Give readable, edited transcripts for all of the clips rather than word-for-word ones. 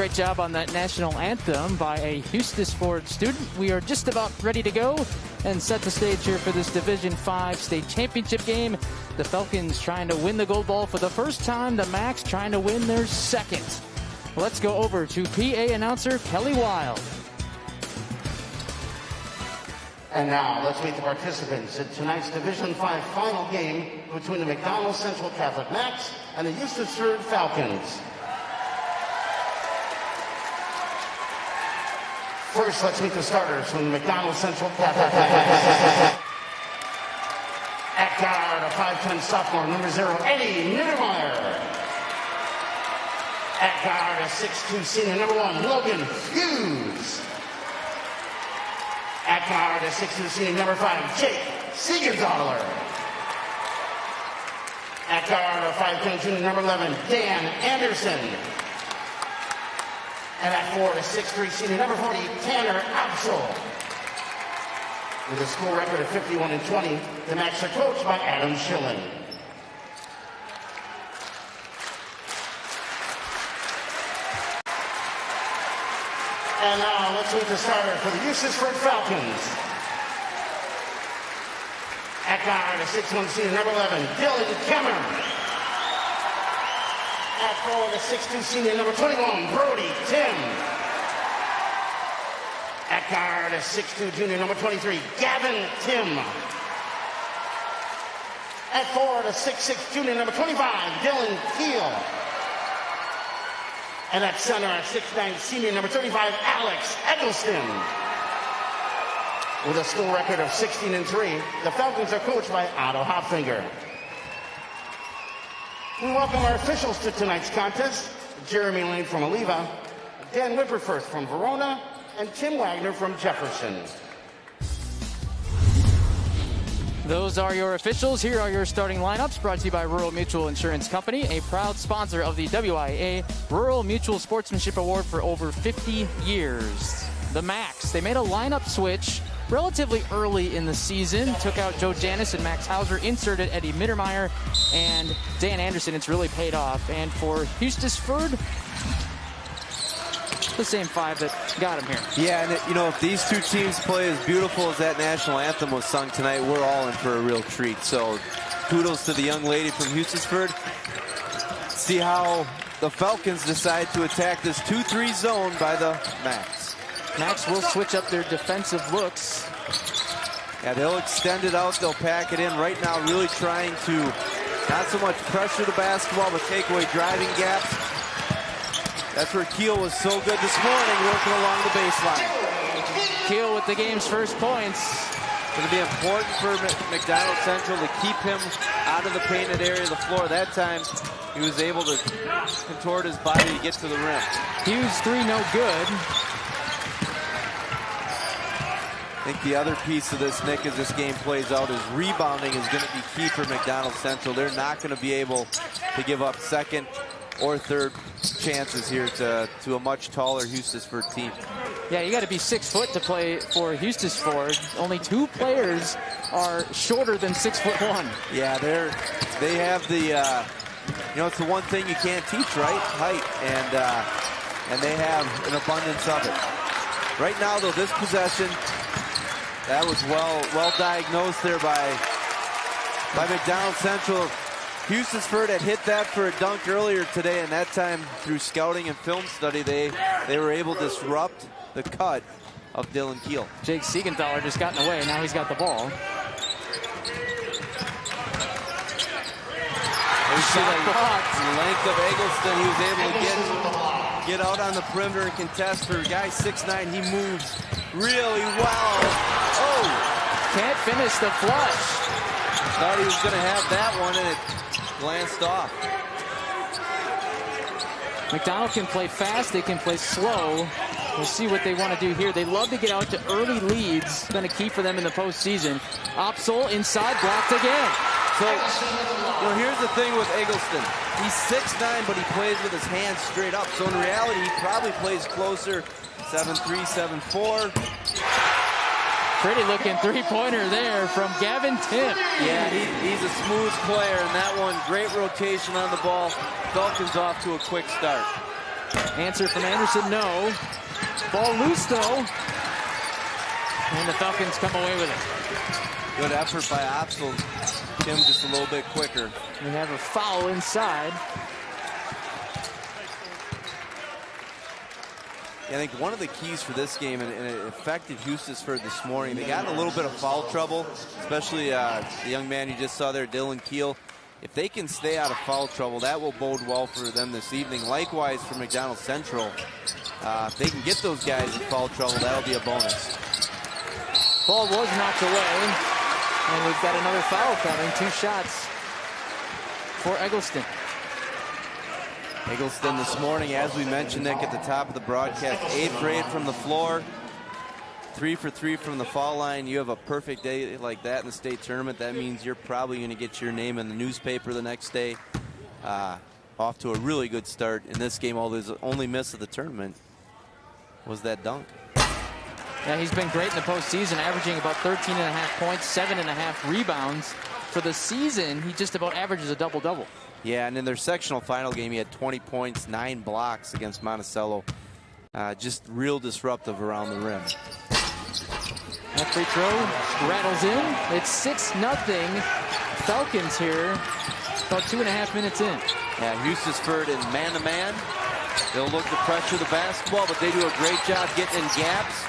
Great job on that national anthem by a Hustisford student. We are just about ready to go and set the stage here for this Division 5 state championship game. The Falcons trying to win the gold ball for the first time. The Macs trying to win their second. Let's go over to PA announcer Kelly Wild. And now, let's meet the participants in tonight's Division 5 final game between the McDonnell Central Catholic Macs and the Hustisford Falcons. First, let's meet the starters from the McDonnell Central Catholic Macs. At guard, a 5'10" sophomore, number 0, Eddie Niedermeyer. At guard, a 6'2" senior, number 1, Logan Hughes. At guard, a 6'2" senior, number 5, Jake Siegenthaler. At guard, a 5'10" junior, number 11, Dan Anderson. And at forward, a 6'3" senior, number 40, Tanner Absol. With a school record of 51-20, the Macs are coached by Adam Schilling. And now, let's meet the starter for the Hustisford Falcons. At guard, a 6'1" senior, number 11, Dylan Kemmer. At forward, a 6'2" senior, number 21, Brody Tim. At guard, a 6'2" junior, number 23, Gavin Tim. At forward, a 6'6" junior, number 25, Dylan Keel. And at center, a 6'9" senior, number 35, Alex Eggleston. With a school record of 16-3, the Falcons are coached by Otto Hopfinger. We welcome our officials to tonight's contest: Jeremy Lane from Oliva, Dan Whipperfirth from Verona, and Tim Wagner from Jefferson. Those are your officials. Here are your starting lineups, brought to you by Rural Mutual Insurance Company, a proud sponsor of the WIA Rural Mutual Sportsmanship Award for over 50 years. The Macs, they made a lineup switch relatively early in the season. Took out Joe Janis and Max Hauser, inserted Eddie Mittermeier and Dan Anderson. It's really paid off. And for Hustisford, the same 5 that got him here. Yeah, and you know, if these two teams play as beautiful as that national anthem was sung tonight, we're all in for a real treat. So kudos to the young lady from Hustisford. See how the Falcons decide to attack this 2-3 zone by the Macs. Macs will switch up their defensive looks. Yeah, they'll extend it out, they'll pack it in. Right now, really trying to not so much pressure the basketball, but take away driving gaps. That's where Keel was so good this morning, working along the baseline. Keel with the game's first points. It's going to be important for McDonnell Central to keep him out of the painted area of the floor. That time, he was able to contort his body to get to the rim. Hughes 3, no good. I think the other piece of this, Nick, as this game plays out, is rebounding is going to be key for McDonnell Central. They're not going to be able to give up second or third chances here to a much taller Hustisford team. Yeah, you got to be 6 foot to play for Hustisford. Only 2 players are shorter than 6'1". Yeah, they have the you know, it's the one thing you can't teach, right? Height, and they have an abundance of it. Right now, though, this possession, that was well diagnosed there by McDonnell Central. Hustisford had hit that for a dunk earlier today, and that time through scouting and film study, they were able to disrupt the cut of Dylan Keel. Jake Siegenthaler just got in the way. Now he's got the ball. You see the length of Eggleston. He was able to get out on the perimeter and contest. For a guy 6'9", he moves really well. Oh! Can't finish the flush. Thought he was going to have that one, and it glanced off. McDonnell can play fast. They can play slow. We'll see what they want to do here. They love to get out to early leads. It's been a key for them in the postseason. Opsol inside, blocked again. So, you know, here's the thing with Eggleston. He's 6'9", but he plays with his hands straight up. So in reality, he probably plays closer, 7'3", 7'4". Pretty looking three-pointer there from Gavin Tim. Yeah, he's a smooth player, and that one, great rotation on the ball. Falcons off to a quick start. Answer from Anderson, no. Ball loose, though. And the Falcons come away with it. Good effort by Opsel. Kim just a little bit quicker. We have a foul inside. I think one of the keys for this game, and it affected Hustisford this morning, they got in a little bit of foul trouble, especially the young man you just saw there, Dylan Keel. If they can stay out of foul trouble, that will bode well for them this evening. Likewise for McDonell Central. If they can get those guys in foul trouble, that'll be a bonus. Ball was knocked away, and we've got another foul coming. 2 shots for Eggleston. Eggleston this morning, as we mentioned, Nick, at the top of the broadcast, 8 for 8 from the floor, 3 for 3 from the foul line. You have a perfect day like that in the state tournament. That means you're probably going to get your name in the newspaper the next day. Off to a really good start in this game. Although his only miss of the tournament was that dunk. Yeah, he's been great in the postseason, averaging about 13.5 points, 7.5 rebounds. For the season, he just about averages a double-double. Yeah, and in their sectional final game, he had 20 points, 9 blocks against Monticello. Just real disruptive around the rim. That free throw rattles in. It's 6-0 Falcons here, about 2.5 minutes in. Yeah, Hustisford in man-to-man. They'll look to pressure the basketball, but they do a great job getting in gaps.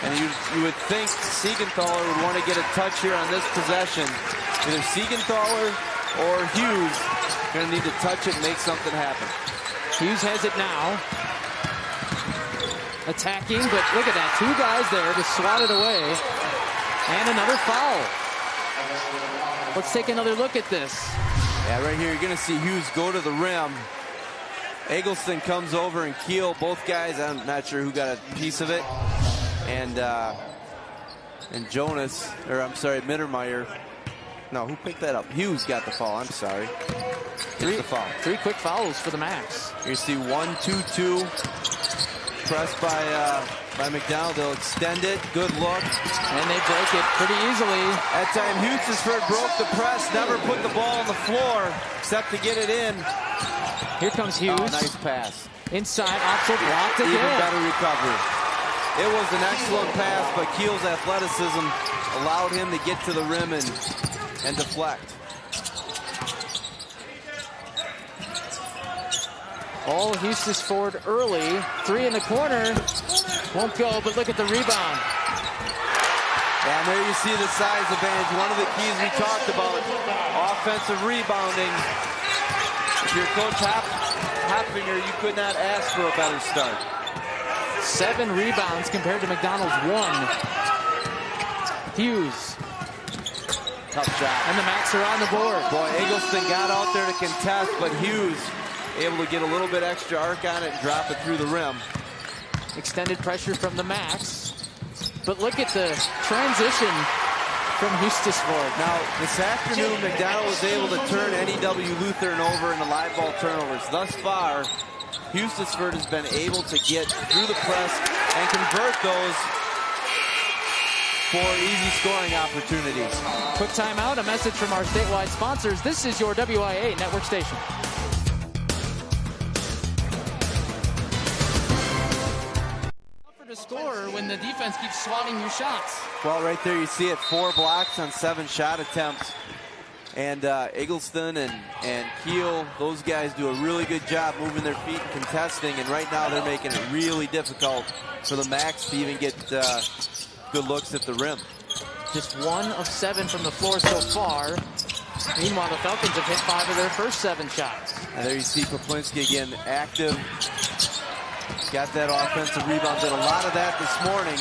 And you would think Siegenthaler would want to get a touch here on this possession. Either Siegenthaler or Hughes going to need to touch it and make something happen. Hughes has it now. Attacking, but look at that. 2 guys there to swat it away. And another foul. Let's take another look at this. Yeah, right here you're going to see Hughes go to the rim. Eggleston comes over and Keel, both guys, I'm not sure who got a piece of it. And Jonas, or I'm sorry, Mittermeier. No, who picked that up? Hughes got the foul, I'm sorry. It's the foul. 3 quick fouls for the Max. You see 1-2-2. Pressed by McDonell. They'll extend it. Good look. And they break it pretty easily. That time Hustisford broke the press, never put the ball on the floor, except to get it in. Here comes Hughes. Oh, nice pass. Inside, Opsel blocked again. Even better recovery. It was an excellent pass, but Keel's athleticism allowed him to get to the rim and deflect. All Hustisford early. 3 in the corner. Won't go, but look at the rebound. And there you see the size advantage. One of the keys we talked about, offensive rebounding. If you're Coach Hopfinger, you could not ask for a better start. 7 rebounds compared to McDonell's 1. Hughes. Tough shot. And the Max are on the board. Boy, Eggleston got out there to contest, but Hughes able to get a little bit extra arc on it and drop it through the rim. Extended pressure from the Max. But look at the transition from Hustisford. Now, this afternoon, McDonnell was able to turn NEW Lutheran over in the live ball turnovers. Thus far, Hustisford has been able to get through the press and convert those for easy scoring opportunities. Quick timeout, a message from our statewide sponsors. This is your WIA network station. To score when the defense keeps swatting your shots. Well, right there you see it, 4 blocks on 7 shot attempts. And Eggleston and Keel, those guys do a really good job moving their feet and contesting. And right now they're making it really difficult for the Max to even get good looks at the rim. Just 1 of 7 from the floor so far. Meanwhile, the Falcons have hit 5 of their first 7 shots. And there you see Poplinski again, active. Got that offensive rebound, did a lot of that this morning.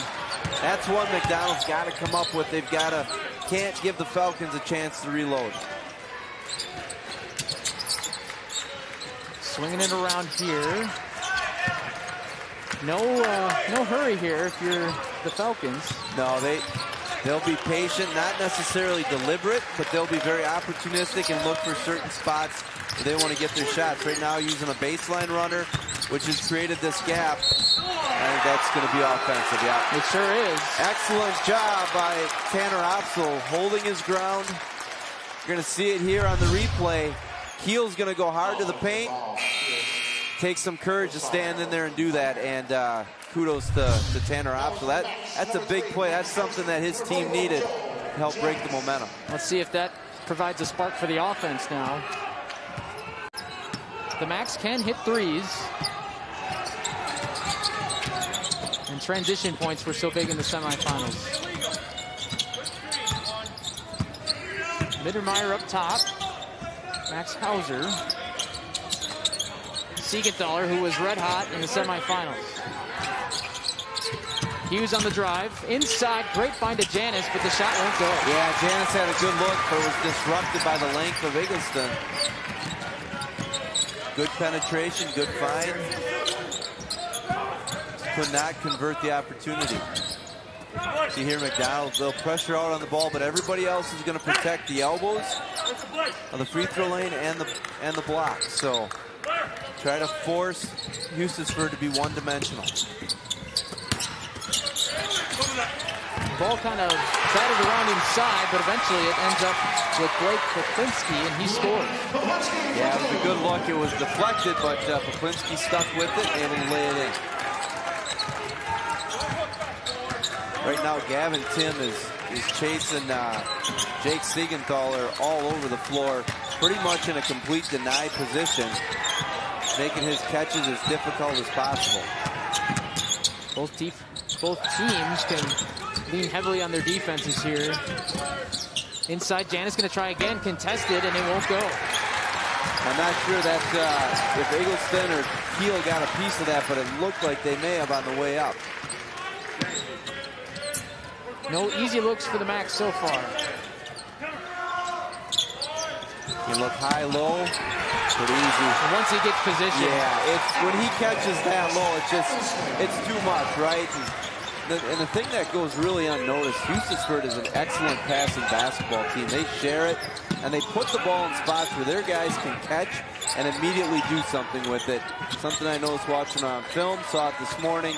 That's what McDonell's got to come up with. Can't give the Falcons a chance to reload. Swinging it around here. No hurry here if you're the Falcons. No, they'll be patient, not necessarily deliberate, but they'll be very opportunistic and look for certain spots where they want to get their shots. Right now, using a baseline runner, which has created this gap. I think that's going to be offensive, yeah. It sure is. Excellent job by Tanner Opsel, holding his ground. You're going to see it here on the replay. Keel's going to go hard to the paint. takes some courage to stand in there and do that, and kudos to Tanner Opp. So that's a big play. That's something that his team needed to help break the momentum. Let's see if that provides a spark for the offense now. The Macs can hit threes. And transition points were so big in the semifinals. Mittermeier up top. Max Hauser. Siegenthaler, who was red hot in the semifinals. Hughes on the drive. Inside, great find to Janis, but the shot won't go. Yeah, Janis had a good look, but it was disrupted by the length of Eggleston. Good penetration, good find. Could not convert the opportunity. See here, McDonell, they'll pressure out on the ball, but everybody else is going to protect the elbows on the free throw lane and the block. So try to force Hustisford to be one-dimensional. Ball kind of batted around inside, but eventually it ends up with Blake Poplinski, and he scores. Yeah, it was a good look. It was deflected, but Poplinski stuck with it and he lay it in. Right now, Gavin Tim is chasing Jake Siegenthaler all over the floor, pretty much in a complete denied position, making his catches as difficult as possible. Both teams can lean heavily on their defenses here. Inside, Janis going to try again, contested, and it won't go. I'm not sure that if Eggleston or Keel got a piece of that, but it looked like they may have on the way up. No easy looks for the Macs so far. You look high, low, pretty easy. And once he gets position. Yeah, when he catches that low, it's too much, right? And the thing that goes really unnoticed, Hustisford is an excellent passing basketball team. They share it, and they put the ball in spots where their guys can catch and immediately do something with it. Something I noticed watching on film, saw it this morning.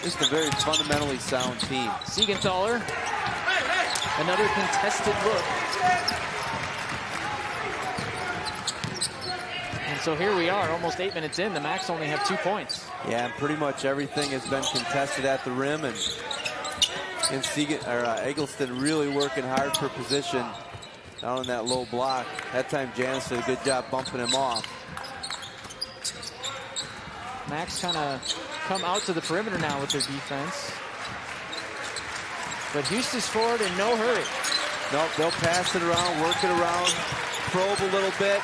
Just a very fundamentally sound team. Siegenthaler, another contested look. And so here we are, almost 8 minutes in. The Macs only have 2 points. Yeah, and pretty much everything has been contested at the rim, and Eggleston really working hard for position down in that low block. That time Janis did a good job bumping him off. Macs kind of come out to the perimeter now with their defense. But Hustisford in no hurry. Nope, they'll pass it around, work it around, probe a little bit,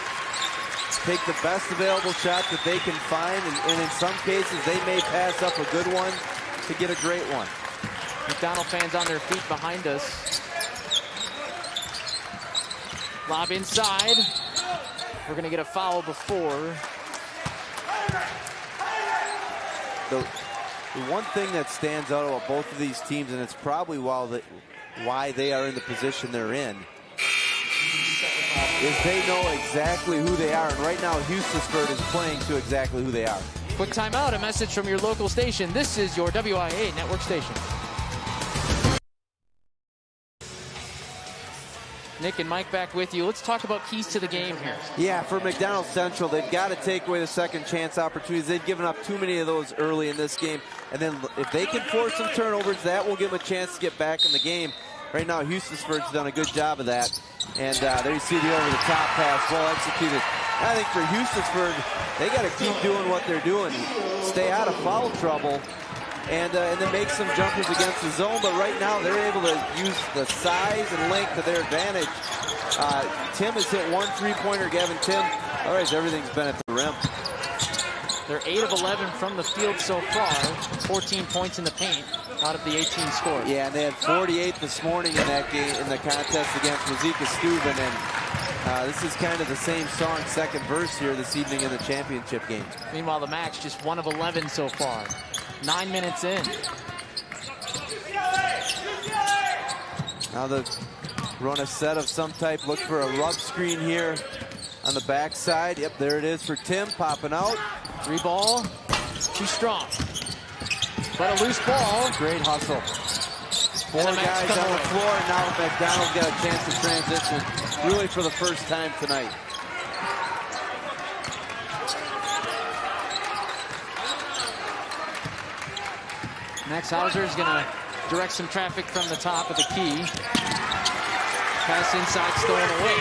take the best available shot that they can find, and in some cases they may pass up a good one to get a great one. McDonnell fans on their feet behind us. Lob inside. We're going to get a foul before. The one thing that stands out about both of these teams, and it's probably why they are in the position they're in, is they know exactly who they are. And right now, Hustisford is playing to exactly who they are. Quick timeout, a message from your local station. This is your WIA network station. Nick and Mike back with you. Let's talk about keys to the game here. Yeah, for McDonell Central, they've got to take away the second chance opportunities. They've given up too many of those early in this game. And then if they can force some turnovers, that will give them a chance to get back in the game. Right now, Hustisford's done a good job of that. And there you see the over-the-top pass, well executed. I think for Hustisford, they got to keep doing what they're doing. Stay out of foul trouble. And then make some jumpers against the zone. But right now, they're able to use the size and length to their advantage. Tim has hit 1 3-pointer, Gavin Tim. Otherwise, everything's been at the rim. They're 8 of 11 from the field so far. 14 points in the paint out of the 18 scores. Yeah, and they had 48 this morning in that game, in the contest against Wazika Steuben. And this is kind of the same song, second verse here this evening in the championship game. Meanwhile, the Macs just 1 of 11 so far. 9 minutes in. Now they run a set of some type. Look for a rub screen here on the backside. Yep, there it is for Tim, popping out. 3 ball, too strong. But a loose ball. Great hustle. 4 guys on the floor. Now McDonell's got a chance to transition, really for the first time tonight. Max Hauser is going to direct some traffic from the top of the key. Pass inside, stolen away.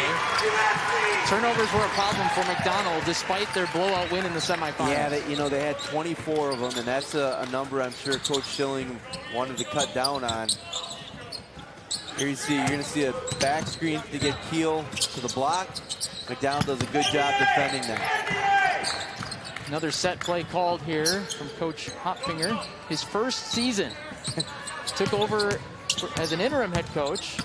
Turnovers were a problem for McDonnell despite their blowout win in the semifinals. Yeah, they had 24 of them, and that's a number I'm sure Coach Schilling wanted to cut down on. Here you're going to see a back screen to get Keel to the block. McDonnell does a good job defending that. Another set play called here from Coach Hopfinger. His first season. Took over as an interim head coach.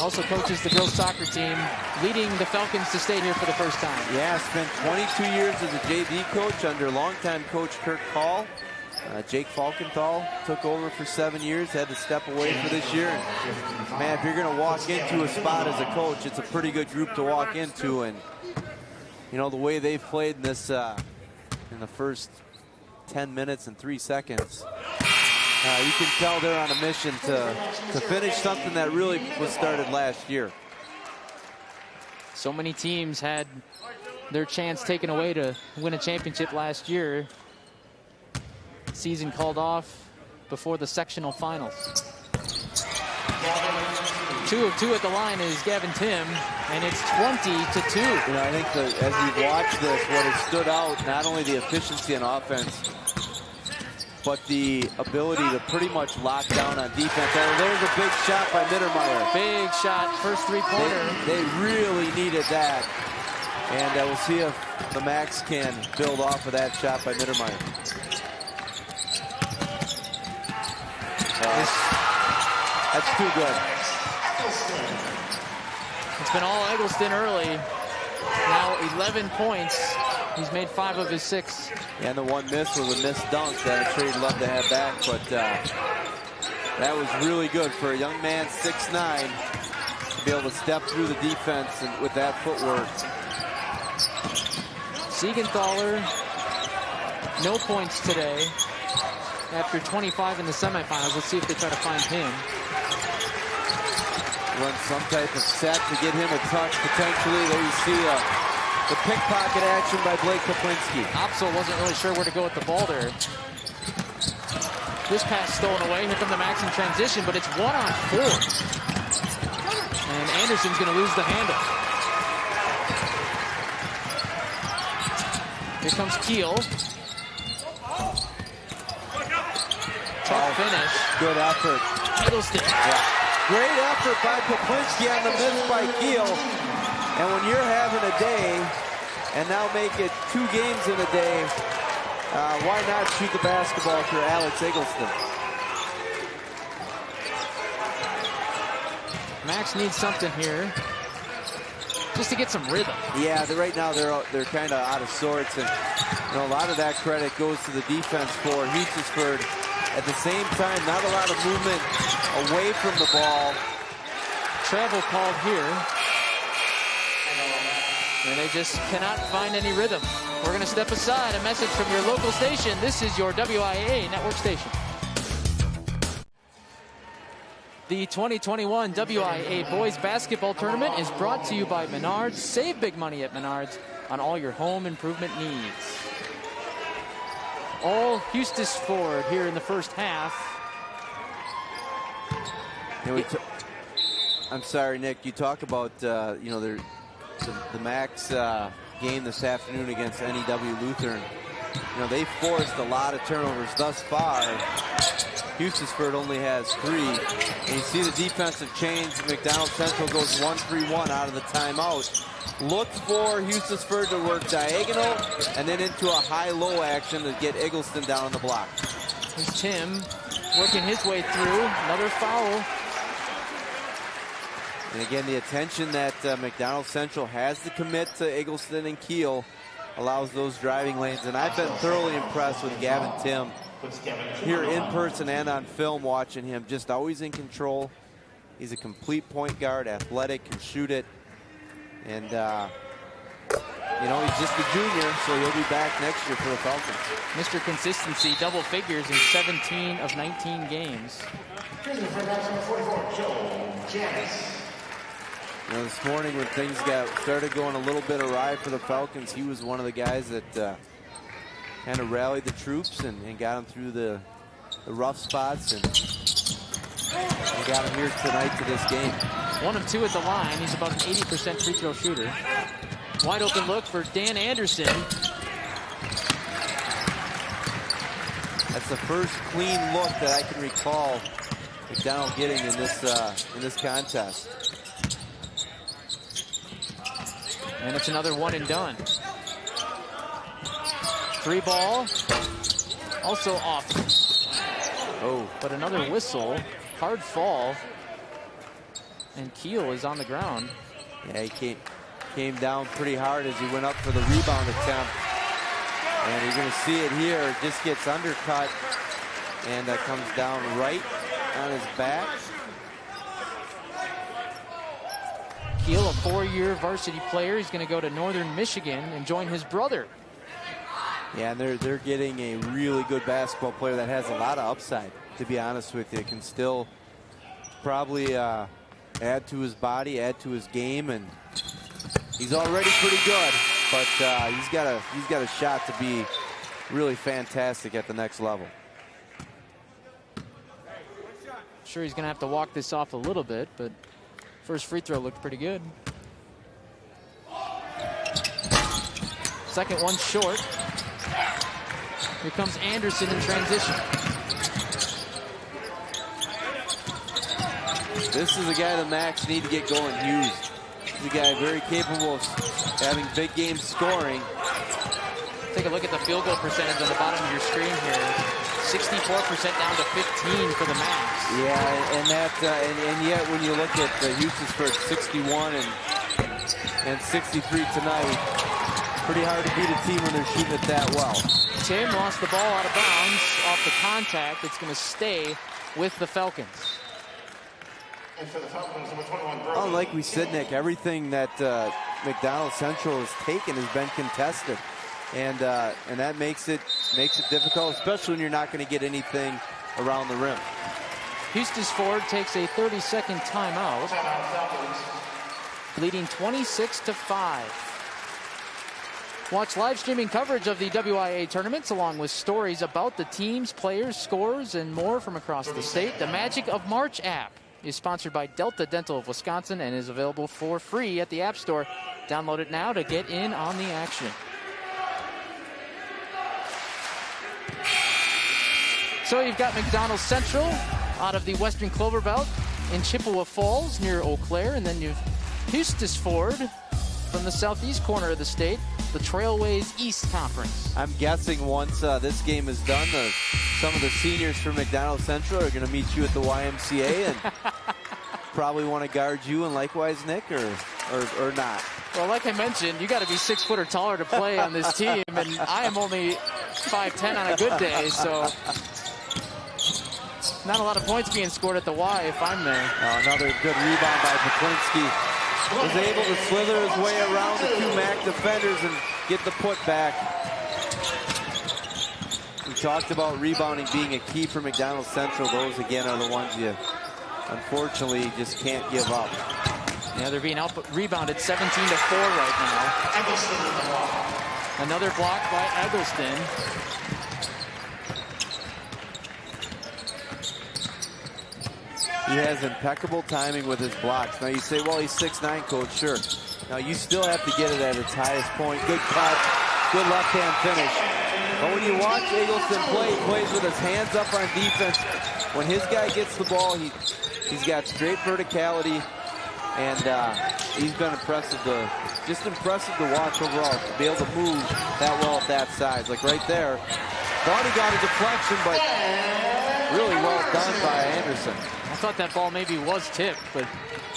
Also coaches the girls soccer team, leading the Falcons to state here for the first time. Yeah, spent 22 years as a JV coach under longtime coach Kirk Hall. Jake Falkenthal took over for 7 years, had to step away for this year. And, man, if you're going to walk into a spot as a coach, it's a pretty good group to walk into. And, you know, the way they've played in this in the first 10 minutes and 3 seconds, you can tell they're on a mission to finish something that really was started last year. So many teams had their chance taken away to win a championship last year. Season called off before the sectional finals. 2 of 2 at the line is Gavin Tim, and it's 20-2. You know, I think as we've watched this, what has stood out, not only the efficiency on offense, but the ability to pretty much lock down on defense. Oh, there's a big shot by Mittermeier. Big shot, first three-pointer. They really needed that. And we'll see if the Max can build off of that shot by Mittermeier. That's too good. It's been all Eggleston early. Now 11 points. He's made 5 of his 6. And the one miss was a missed dunk that I'm sure he'd love to have back, but that was really good for a young man, 6'9", to be able to step through the defense and with that footwork. Siegenthaler, no points today after 25 in the semifinals. Let's see if they try to find him. Run some type of set to get him a touch potentially. There you see the pickpocket action by Blake Kaplinski. Opsel wasn't really sure where to go with the ball there. This pass stolen away. Here come the Max in transition, but it's 1-on-4. And Anderson's going to lose the handle. Here comes Keel. Tough finish. Good effort. Eggleston. Yeah. Great effort by Kaplinski on the miss by Keel. And when you're having a day, and now make it 2 games in a day, why not shoot the basketball for Alex Eggleston? Max needs something here, just to get some rhythm. Yeah, right now they're kind of out of sorts, and you know, a lot of that credit goes to the defense for Hustisford. At the same time, not a lot of movement away from the ball. Travel called here. And they just cannot find any rhythm. We're going to step aside. A message from your local station. This is your WIA network station. The 2021 WIA Boys Basketball Tournament is brought to you by Menards. Save big money at Menards on all your home improvement needs. All Hustisford here in the first half. You know, I'm sorry, Nick. You talk about you know, the Max game this afternoon against NEW Lutheran. You know, they've forced a lot of turnovers thus far. Hustisford only has 3. And you see the defensive change. McDonell Central goes 1-3-1 out of the timeout. Look for Hustisford to work diagonal and then into a high-low action to get Eggleston down on the block. Here's Tim working his way through. Another foul. And again, the attention that McDonell Central has to commit to Eggleston and Keel allows those driving lanes. And I've been thoroughly impressed with Gavin Tim here in person and on film, watching him. Just always in control. He's a complete point guard, athletic, can shoot it. And, you know, he's just a junior, so he'll be back next year for the Falcons. Mr. Consistency, double figures in 17 of 19 games. You know, this morning when things started going a little bit awry for the Falcons, he was one of the guys that kind of rallied the troops and got them through rough spots, and we got him here tonight to this game. 1 of 2 at the line. He's about an 80% free throw shooter. Wide open look for Dan Anderson. That's the first clean look that I can recall McDonnell getting in this contest. And it's another one and done. 3 ball, also off. Oh, but another whistle, hard fall, and Keel is on the ground. Yeah, he came down pretty hard as he went up for the rebound attempt. And you're going to see it here. It just gets undercut, and that comes down right on his back. Keel, a 4-year varsity player. He's going to go to Northern Michigan and join his brother. Yeah, and they're getting a really good basketball player that has a lot of upside, to be honest with you. Can still probably add to his body, add to his game, and he's already pretty good. But he's got a shot to be really fantastic at the next level. Sure, he's going to have to walk this off a little bit, but first free throw looked pretty good. Second one short. Here comes Anderson in transition. This is a guy the Macs need to get going. Hughes. He's a guy very capable of having big game scoring. Take a look at the field goal percentage on the bottom of your screen here. 64% down to 15 for the Macs. Yeah, and that and yet when you look at Hustisford 61 and 63 tonight, pretty hard to beat a team when they're shooting it that well. Tim lost the ball out of bounds off the contact. It's going to stay with the Falcons. And for the Falcons, number 21, Oh, like we said, Nick, everything that McDonnell Central has taken has been contested, and that makes it difficult, especially when you're not going to get anything around the rim. Hustisford takes a 30-second timeout, leading 26-5. Watch live streaming coverage of the WIA tournaments along with stories about the teams, players, scores, and more from across the state. The Magic of March app is sponsored by Delta Dental of Wisconsin and is available for free at the App Store. Download it now to get in on the action. So you've got McDonell Central out of the Western Clover Belt in Chippewa Falls near Eau Claire, and then you've Hustisford from the southeast corner of the state, the Trailways East Conference. I'm guessing once this game is done, some of the seniors from McDonnell Central are going to meet you at the YMCA and probably want to guard you, and likewise, Nick, or not. Well, like I mentioned, you got to be 6 foot or taller to play on this team, and I am only 5'10" on a good day, so not a lot of points being scored at the Y if I'm there. Oh, another good rebound by Peklinski. Was able to slither his way around the 2 MAC defenders and get the putback. We talked about rebounding being a key for McDonnell Central. Those, again, are the ones you, unfortunately, just can't give up. Yeah, they're being rebounded 17-4 right now. Another block by Eggleston. He has impeccable timing with his blocks. Now you say, well, he's 6'9", coach. Sure. Now you still have to get it at its highest point. Good cut, good left-hand finish. But when you watch Eggleston play, he plays with his hands up on defense. When his guy gets the ball, he's got straight verticality, and he's been impressive to watch overall, to be able to move that well at that size. Like right there, thought he got a deflection, but really well done by Anderson. I thought that ball maybe was tipped, but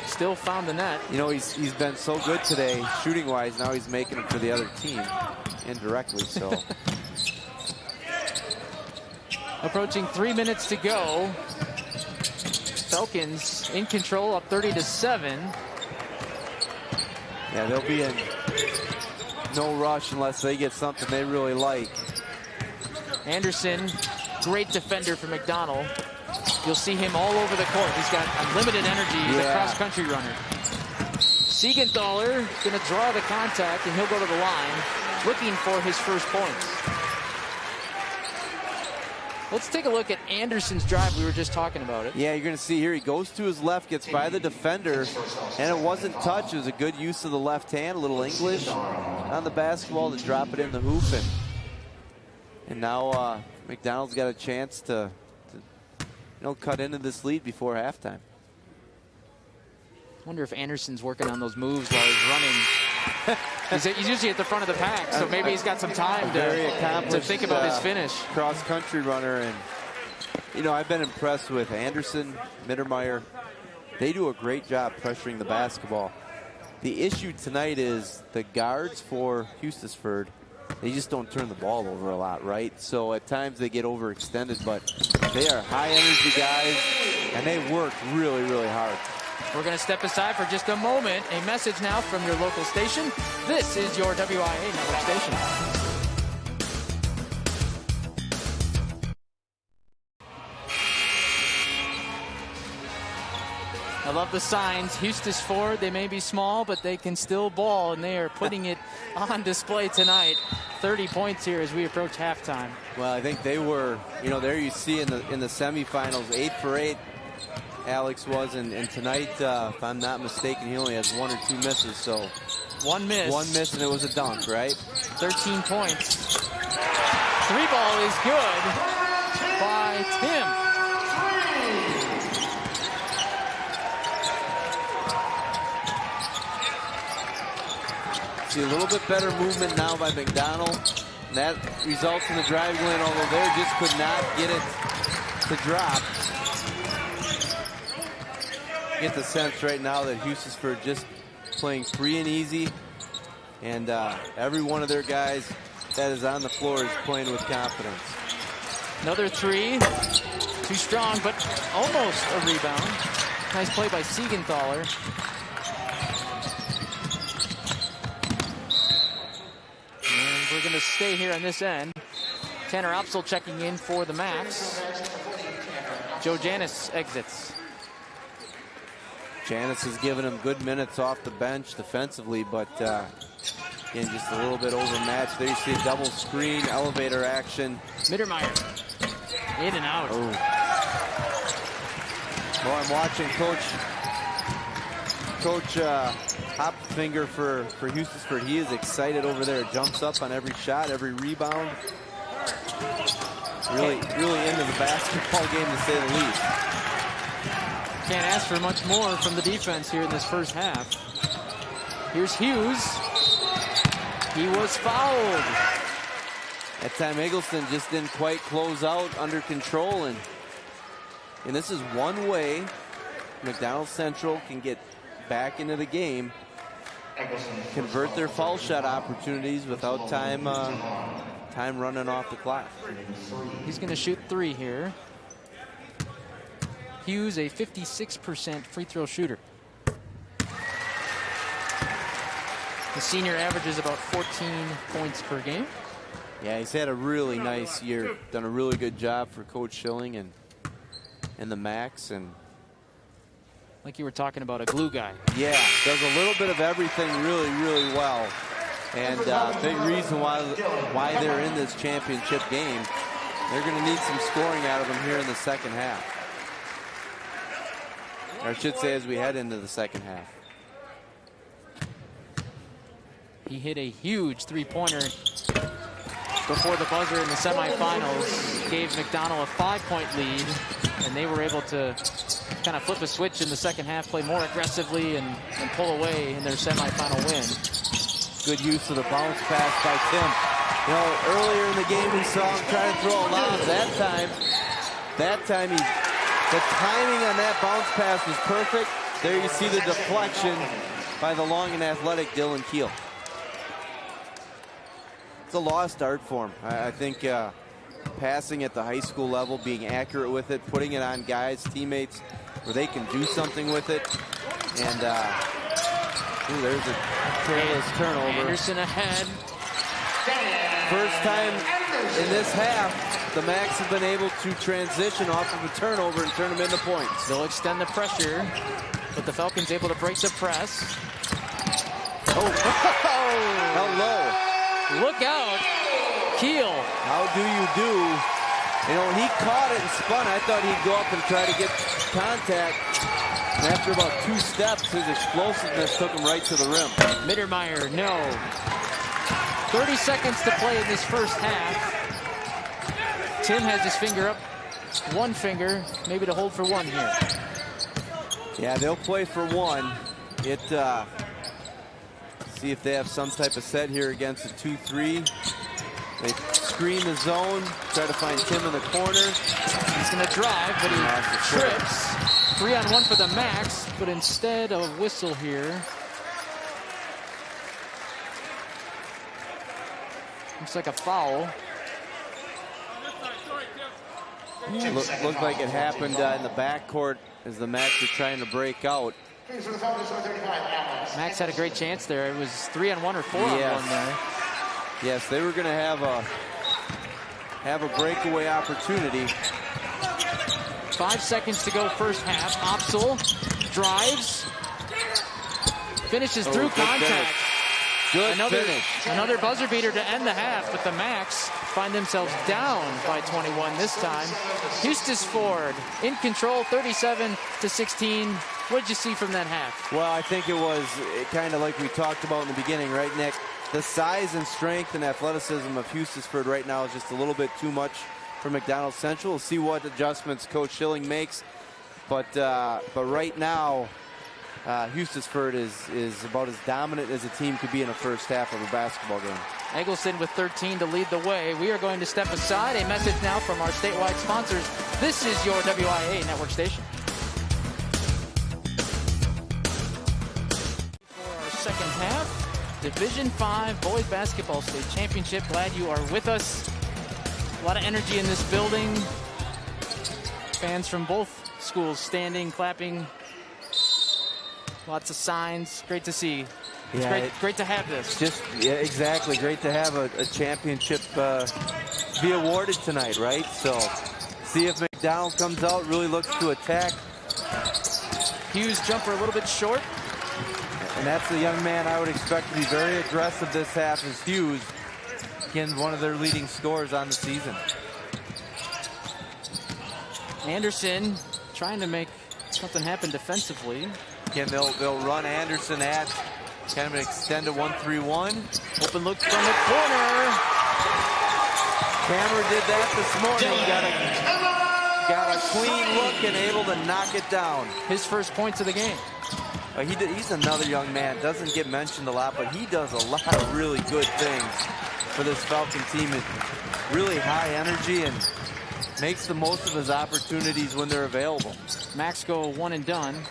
still found the net. You know, he's been so good today, shooting-wise. Now he's making it for the other team indirectly. So, approaching 3 minutes to go. Falcons in control, up 30-7. Yeah, they'll be in no rush unless they get something they really like. Anderson, great defender for McDonnell. You'll see him all over the court. He's got unlimited energy. He's a cross-country runner. Siegenthaler going to draw the contact, and he'll go to the line looking for his first points. Let's take a look at Anderson's drive. We were just talking about it. Yeah, you're going to see here he goes to his left, gets by the defender, and it wasn't touch. It was a good use of the left hand, a little English on the basketball to drop it in the hoop. And now McDonald's got a chance to cut into this lead before halftime. I wonder if Anderson's working on those moves while he's running. He's usually at the front of the pack, so maybe he's got some time to think about his finish. Cross-country runner, and I've been impressed with Anderson, Mittermeier. They do a great job pressuring the basketball. The issue tonight is the guards for Hustisford, they just don't turn the ball over a lot, right? So at times they get overextended, but they are high-energy guys, and they work really, really hard. We're going to step aside for just a moment. A message now from your local station. This is your WIA network station. I love the signs. Hustisford, they may be small, but they can still ball, and they are putting it on display tonight. 30 points here as we approach halftime. Well, I think they were, there you see in the semifinals, 8 for 8. Alex was, and tonight, if I'm not mistaken, he only has 1 or 2 misses. So one miss, and it was a dunk, right? 13 points. 3 ball is good by Tim. See a little bit better movement now by McDonnell. That results in the driving lane, although they just could not get it to drop. Get the sense right now that Hustisford just playing free and easy, and every one of their guys that is on the floor is playing with confidence. Another 3, too strong, but almost a rebound. Nice play by Siegenthaler. And we're going to stay here on this end. Tanner Opsel checking in for the Max. Joe Janis exits. Janis has given him good minutes off the bench defensively, but again, just a little bit overmatched. There you see a double screen, elevator action. Mittermeier, in and out. Oh. Well, I'm watching Coach Hopfinger for Hustisford. He is excited over there. Jumps up on every shot, every rebound. Really into the basketball game, to say the least. Can't ask for much more from the defense here in this first half. Here's Hughes. He was fouled. That time Eggleston just didn't quite close out under control, and this is one way McDonnell Central can get back into the game, convert their foul shot opportunities without time running off the clock. He's going to shoot 3 here. Hughes, a 56% free throw shooter. The senior averages about 14 points per game. Yeah, he's had a really nice year. Done a really good job for Coach Schilling and the Max. And like you were talking about, a glue guy. Yeah, does a little bit of everything really, really well. And big reason why they're in this championship game. They're going to need some scoring out of him here in the second half. Or I should say as we head into the second half. He hit a huge 3-pointer before the buzzer in the semifinals. Gave McDonnell a 5-point lead, and they were able to kind of flip a switch in the second half, play more aggressively, and pull away in their semifinal win. Good use of the bounce pass by Tim. Earlier in the game we saw him try to throw a lob. That time the timing on that bounce pass was perfect. There you see the deflection by the long and athletic Dylan Keel. It's a lost art for him. I think passing at the high school level, being accurate with it, putting it on guys, teammates, where they can do something with it. And there's a careless turnover. Anderson ahead. First time in this half, the Macs have been able to transition off of a turnover and turn them into points. They'll extend the pressure, but the Falcons able to break the press. Oh, hello. Look out, Keel. How do you do You know, when he caught it and spun, I thought he'd go up and try to get contact. And after about 2 steps, his explosiveness took him right to the rim. Mittermeier, no. 30 seconds to play in this first half. Tim has his finger up. One finger, maybe to hold for one here. Yeah, they'll play for one. See if they have some type of set here against a 2-3. They screen the zone, try to find Tim in the corner. He's going to drive, but he trips. 3-on-1 for the Max, but instead of a whistle here. Looks like a foul. Looked like it happened in the backcourt as the Max were trying to break out. Max had a great chance there. It was 3-on-1 or 4-on-1 there. Yes, they were going to have a breakaway opportunity. 5 seconds to go first half. Opsel drives. Finishes through contact. Another buzzer beater to end the half, but the Max find themselves down by 21 this time. Hustisford in control, 37-16. What did you see from that half? Well, I think it was kind of like we talked about in the beginning, right, Nick? The size and strength and athleticism of Hustisford right now is just a little bit too much for McDonell Central. We'll see what adjustments Coach Schilling makes. But right now, Hustisford is about as dominant as a team could be in a first half of a basketball game. Eggleston with 13 to lead the way. We are going to step aside. A message now from our statewide sponsors. This is your WIA network station. For our second half, Division 5 Boys Basketball State Championship. Glad you are with us. A lot of energy in this building. Fans from both schools standing, clapping. Lots of signs. Great to see. It's great to have this. Exactly. Great to have a championship be awarded tonight, right? So see if McDonell comes out, really looks to attack. Hughes jumper a little bit short. And that's the young man I would expect to be very aggressive this half is Hughes. Again, one of their leading scorers on the season. Anderson trying to make something happen defensively. Again, they'll run Anderson at kind of an extended 1-3-1. Open look from the corner. Cameron did that this morning. Got a clean look and able to knock it down. His first points of the game. He's another young man. Doesn't get mentioned a lot, but he does a lot of really good things for this Falcon team. Really high energy and makes the most of his opportunities when they're available. Max go one and done.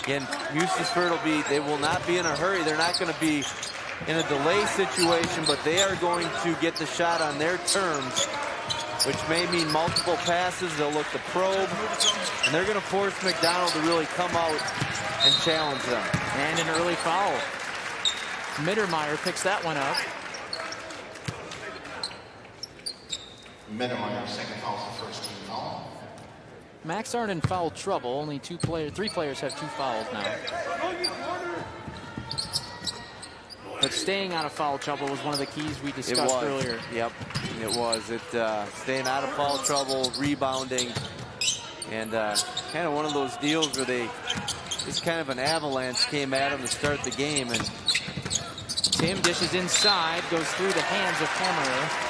Again, Hustisford they will not be in a hurry. They're not going to be in a delay situation, but they are going to get the shot on their terms, which may mean multiple passes. They'll look to probe, and they're going to force McDonell to really come out and challenge them. And an early foul. Mittermeier picks that one up. Mittermeier, second foul, the first team foul. Max aren't in foul trouble. Only three players have 2 fouls now. But staying out of foul trouble was one of the keys we discussed earlier. Yep, it was. Staying out of foul trouble, rebounding, and kind of one of those deals where just kind of an avalanche came at them to start the game. And Tim dishes inside, goes through the hands of Kammerer.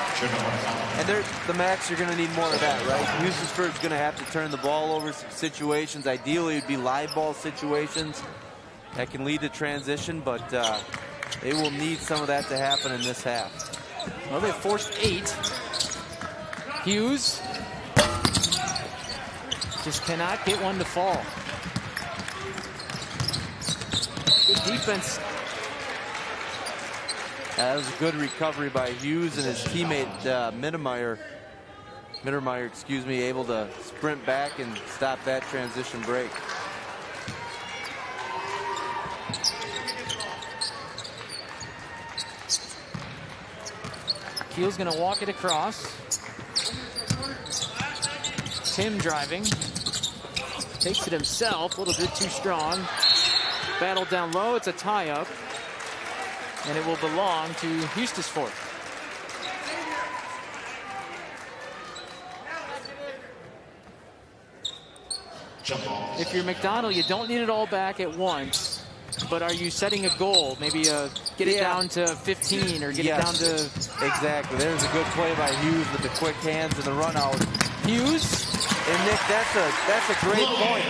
And the Max are going to need more of that, right? Hustisford's going to have to turn the ball over some situations. Ideally, it would be live ball situations that can lead to transition, but they will need some of that to happen in this half. Well, they forced 8. Hughes just cannot get one to fall. Good defense. That was a good recovery by Hughes and his teammate Mittermeier, able to sprint back and stop that transition break. Keel's going to walk it across. Tim driving. Takes it himself, a little bit too strong. Battle down low, it's a tie-up. And it will belong to Hustisford. if you're McDonnell, you don't need it all back at once, but are you setting a goal? Maybe get it down to 15 or get it down to... Exactly. There's a good play by Hughes with the quick hands and the run out. Hughes? And Nick, that's a great point.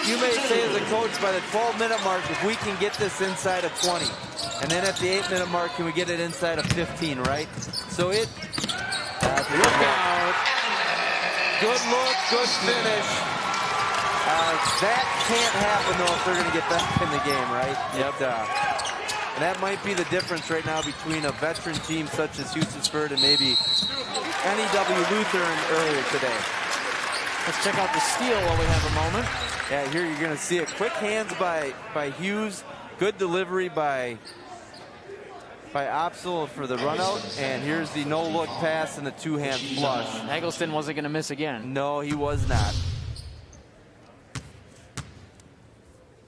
You may say as a coach, by the 12-minute mark, if we can get this inside of 20, and then at the 8-minute mark, can we get it inside of 15, right? So look out. Good look, good finish. That can't happen, though, if they're going to get back in the game, right? Yep. And that might be the difference right now between a veteran team such as Hustisford and maybe NEW Lutheran earlier today. Let's check out the steal while we have a moment. Yeah, here you're going to see it. Quick hands by Hughes. Good delivery by Opsel for the run out. And here's the no-look pass and the two-hand flush. Eggleston wasn't going to miss again. No, he was not.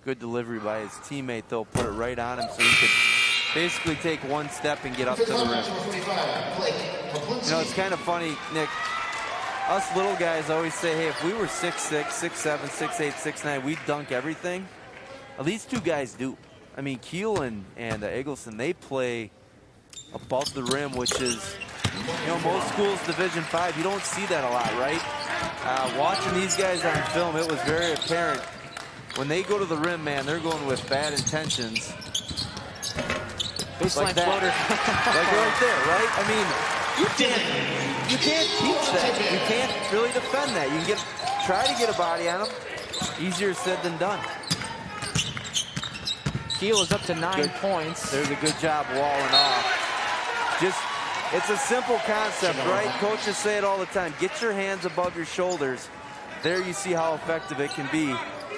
Good delivery by his teammate, though. Put it right on him so he could basically take one step and get up to the rim. You know, it's kind of funny, Nick. Us little guys always say, hey, if we were 6'6", 6'7", 6'8", 6'9", we'd dunk everything. Well, these two guys do. I mean, Keel and Eggleston, they play above the rim, which is, you know, most schools Division V, you don't see that a lot, right? Watching these guys on film, it was very apparent. When they go to the rim, man, they're going with bad intentions. Baseline like that. floater. Like right there, right? I mean, you can't teach that. You can't really defend that. You can try to get a body on them. Easier said than done. Keel is up to 9 points. There's a good job walling off. It's a simple concept, right? Coaches say it all the time. Get your hands above your shoulders. There you see how effective it can be.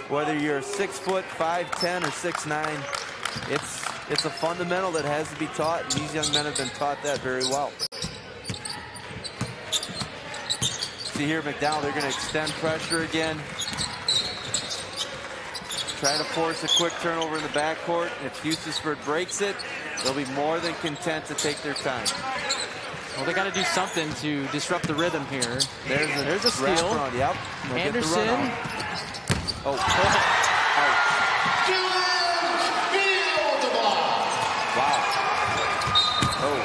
Whether you're 6 foot, 5'10", or 6'9", it's a fundamental that has to be taught, and these young men have been taught that very well. See here, McDowell, they're going to extend pressure again. Try to force a quick turnover in the backcourt. If Hustisford breaks it, they'll be more than content to take their time. Well, they got to do something to disrupt the rhythm here. There's a steal. Yep. Anderson. Oh, wow. Oh.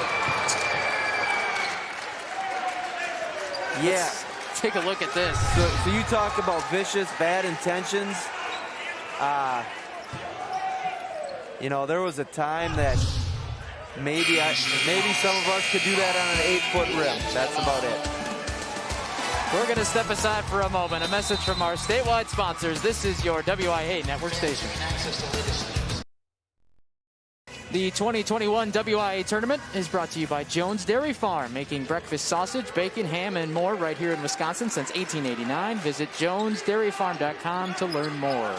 Yeah. Let's take a look at this. So you talked about vicious, bad intentions. You know, there was a time that maybe some of us could do that on an 8-foot rim. That's about it. We're going to step aside for a moment. A message from our statewide sponsors. This is your WIA network station. The 2021 WIA tournament is brought to you by Jones Dairy Farm, making breakfast sausage, bacon, ham, and more right here in Wisconsin since 1889. Visit jonesdairyfarm.com to learn more.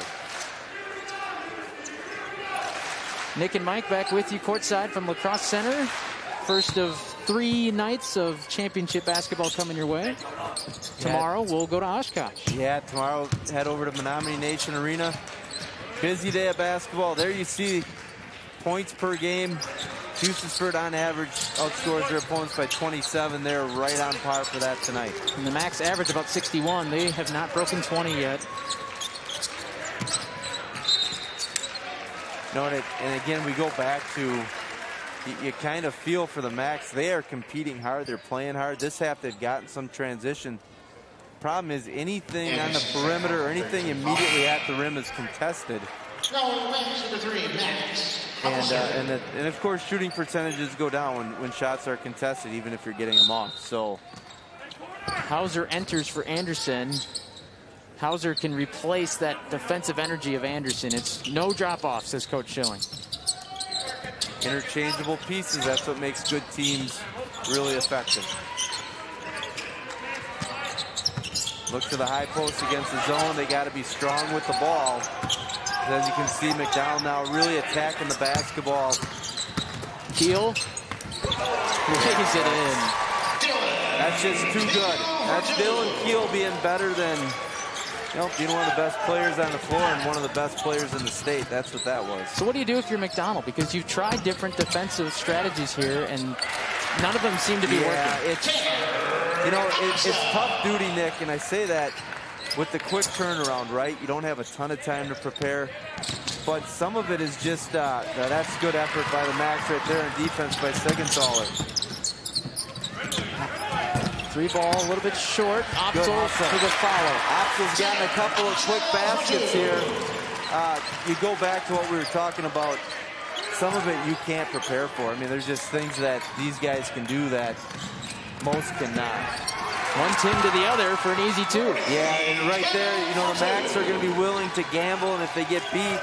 Nick and Mike back with you courtside from Lacrosse Center. First of 3 nights of championship basketball coming your way. Tomorrow we'll go to Oshkosh. Yeah, tomorrow head over to Menominee Nation Arena. Busy day of basketball. There you see points per game. Hustisford on average outscores their opponents by 27. They're right on par for that tonight. And the max average about 61. They have not broken 20 yet. No, and again, we go back to, you kind of feel for the Max. They are competing hard. They're playing hard. This half, they've gotten some transition. Problem is, anything on the perimeter or anything immediately at the rim is contested. And of course, shooting percentages go down when shots are contested, even if you're getting them off. So Hauser enters for Anderson. Hauser can replace that defensive energy of Anderson. It's no drop-off, says Coach Schilling. Interchangeable pieces, that's what makes good teams really effective. Look to the high post against the zone. They got to be strong with the ball. As you can see, McDonnell now really attacking the basketball. Keel lays it in. That's just too good. That's Dylan Keel being better than, being one of the best players on the floor and one of the best players in the state. That's what that was. So what do you do if you're McDonnell? Because you've tried different defensive strategies here, and none of them seem to be working. It's tough duty, Nick, and I say that with the quick turnaround, right? You don't have a ton of time to prepare, but some of it is just that's good effort by the Max right there in defense by Siegenthaler. 3 ball, a little bit short. Opsel for the follow. Opsel's gotten a couple of quick baskets here. You go back to what we were talking about. Some of it you can't prepare for. I mean, there's just things that these guys can do that most cannot. One team to the other for an easy 2. Yeah, and right there, you know, the Macs are going to be willing to gamble, and if they get beat,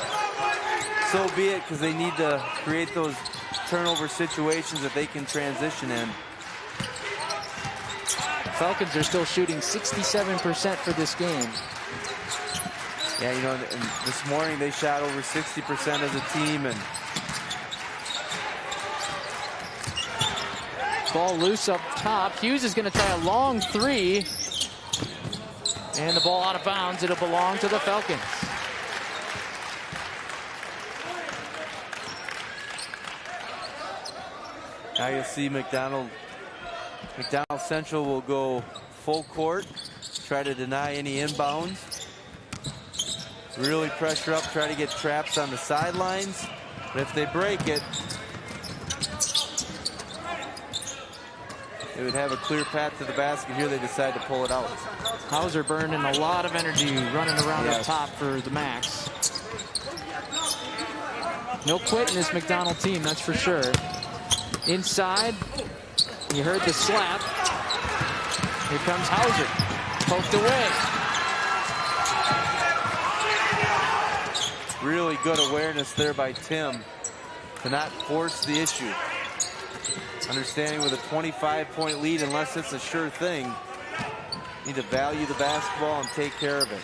so be it, because they need to create those turnover situations that they can transition in. Falcons are still shooting 67% for this game. Yeah, you know, and this morning they shot over 60% as a team, and ball loose up top. Hughes is going to try a long 3. And the ball out of bounds. It'll belong to the Falcons. Now you'll see McDonell Central will go full court, try to deny any inbounds. Really pressure up, try to get traps on the sidelines. But if they break it, they would have a clear path to the basket. Here they decide to pull it out. Hauser burning a lot of energy running around up top for the Max. No quit in this McDonnell team, that's for sure. Inside, you heard the slap. Here comes Hauser, poked away. Really good awareness there by Tim to not force the issue. Understanding with a 25-point lead, unless it's a sure thing, you need to value the basketball and take care of it.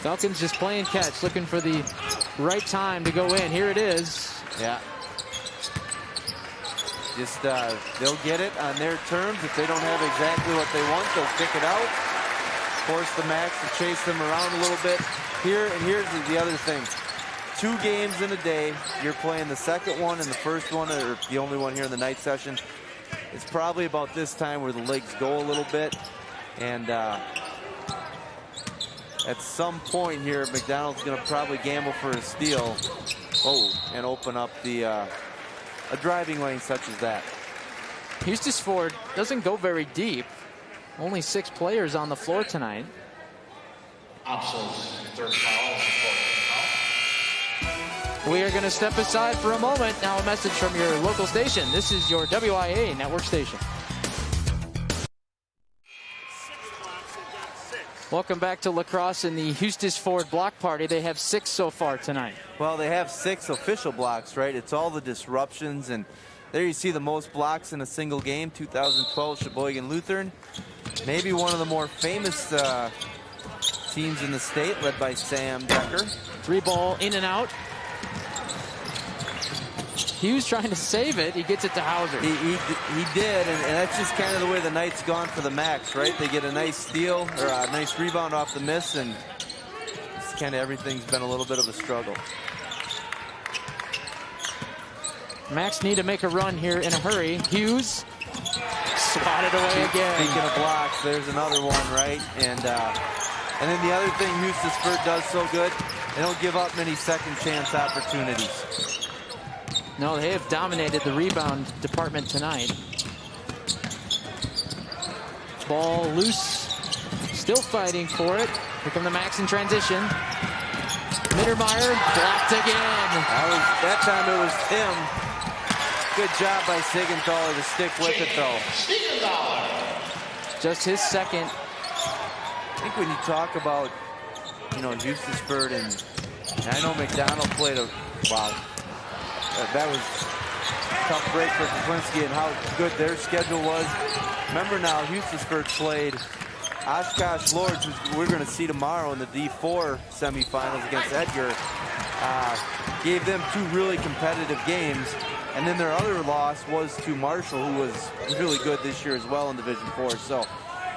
Falcons just playing catch, looking for the right time to go in. Here it is. Yeah. Just, they'll get it on their terms. If they don't have exactly what they want, they'll kick it out. Force the Max to chase them around a little bit. Here, and here's the other thing. 2 games in a day. You're playing the second one and the first one, or the only one here in the night session. It's probably about this time where the legs go a little bit. And at some point here, McDonald's going to probably gamble for a steal. Oh, and open up the a driving lane such as that. Hustisford doesn't go very deep. Only 6 players on the floor tonight. Opsel's third foul. We are going to step aside for a moment. Now a message from your local station. This is your WIA network station. Welcome back to lacrosse in the Hustisford block party. They have 6 so far tonight. Well, they have 6 official blocks, right? It's all the disruptions, and there you see the most blocks in a single game, 2012 Sheboygan Lutheran. Maybe one of the more famous teams in the state, led by Sam Decker. 3 ball in and out. Hughes trying to save it. He gets it to Hauser. He did, and that's just kind of the way the night's gone for the Max, right? They get a nice steal, or a nice rebound off the miss, and it's kind of everything's been a little bit of a struggle. Max need to make a run here in a hurry. Hughes swatted away again. Speaking of blocks, there's another one, right? And then the other thing Hustisford does so good, they don't give up many second chance opportunities. No, they have dominated the rebound department tonight. Ball loose, still fighting for it. Here come the Max in transition. Mittermeier blocked again. That time it was Tim. Good job by Siegenthaler to stick with it, though. Just his second. I think when you talk about, you know, Hustisford, and I know McDonnell played a, wow, that was a tough break for Kaplinski and how good their schedule was. Remember now, Hustisford played Oshkosh Lords, who we're going to see tomorrow in the D4 semifinals against Edgar. Gave them 2 really competitive games. And then their other loss was to Marshall, who was really good this year as well in Division 4. So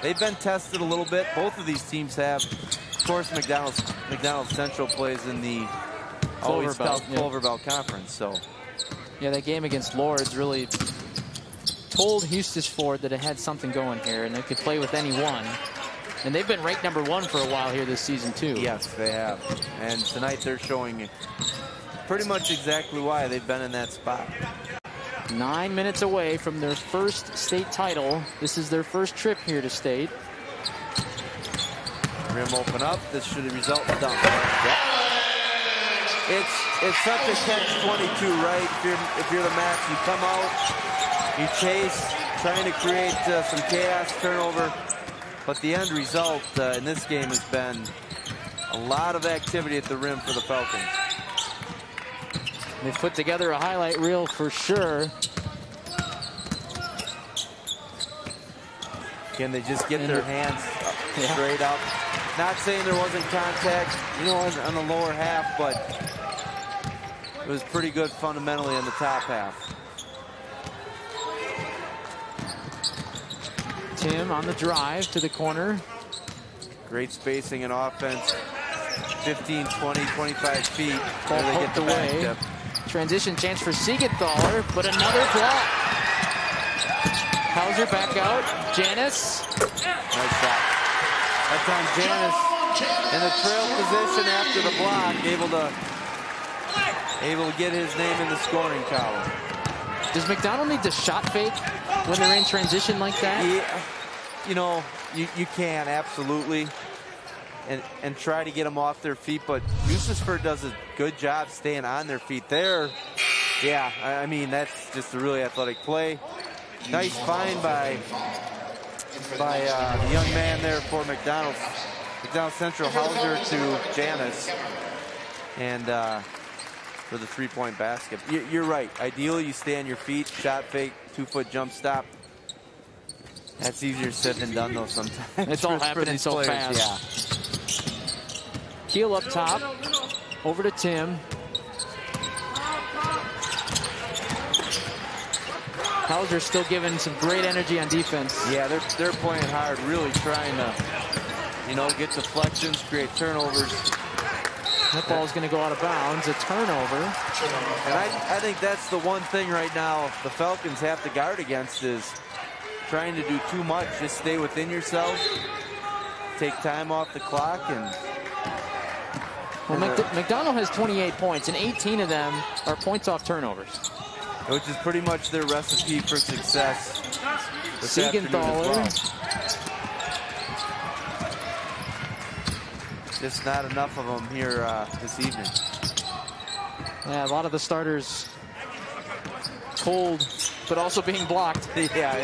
they've been tested a little bit. Both of these teams have. Of course, McDonnell Central plays in the always tough Clover Belt Conference. So yeah, that game against Lords really told Hustisford that it had something going here and they could play with anyone. And they've been ranked #1 for a while here this season too. Yes, they have. And tonight they're showing pretty much exactly why they've been in that spot. 9 minutes away from their first state title. This is their first trip here to state. Rim open up. This should result in a dunk. Yep. It's such a catch-22, right? If you're the Max, you come out, you chase, trying to create some chaos, turnover. But the end result in this game has been a lot of activity at the rim for the Falcons. They've put together a highlight reel for sure. Can they just get their hands straight up? Not saying there wasn't contact, on the lower half, but it was pretty good fundamentally in the top half. Tim on the drive to the corner. Great spacing and offense. 15, 20, 25 feet. Ball poked away. Transition chance for Siegenthaler, but another block. Hauser back out. Janis. Nice shot. That time Janis in the trail position after the block, able to get his name in the scoring column. Does McDonnell need to shot fake when they're in transition like that? Yeah, you can absolutely, and try to get them off their feet, but Hustisford does a good job staying on their feet there. Yeah, I mean, that's just a really athletic play. Nice find by the young man there for McDonell Central, Hauser to Janis, and for the 3-point basket. You're right. Ideally, you stay on your feet, shot fake, 2-foot jump stop. That's easier said than done, though, sometimes. It's all happening so fast. Yeah. Keel up top. Over to Tim. Hauser still giving some great energy on defense. Yeah, they're playing hard, really trying to, get deflections, create turnovers. That ball's going to go out of bounds. A turnover. And I think that's the one thing right now the Falcons have to guard against is trying to do too much. Just stay within yourself, take time off the clock, and McDonnell has 28 points, and 18 of them are points off turnovers, which is pretty much their recipe for success. Siegenthaler. Just not enough of them here this evening. Yeah, a lot of the starters cold, but also being blocked. Yeah,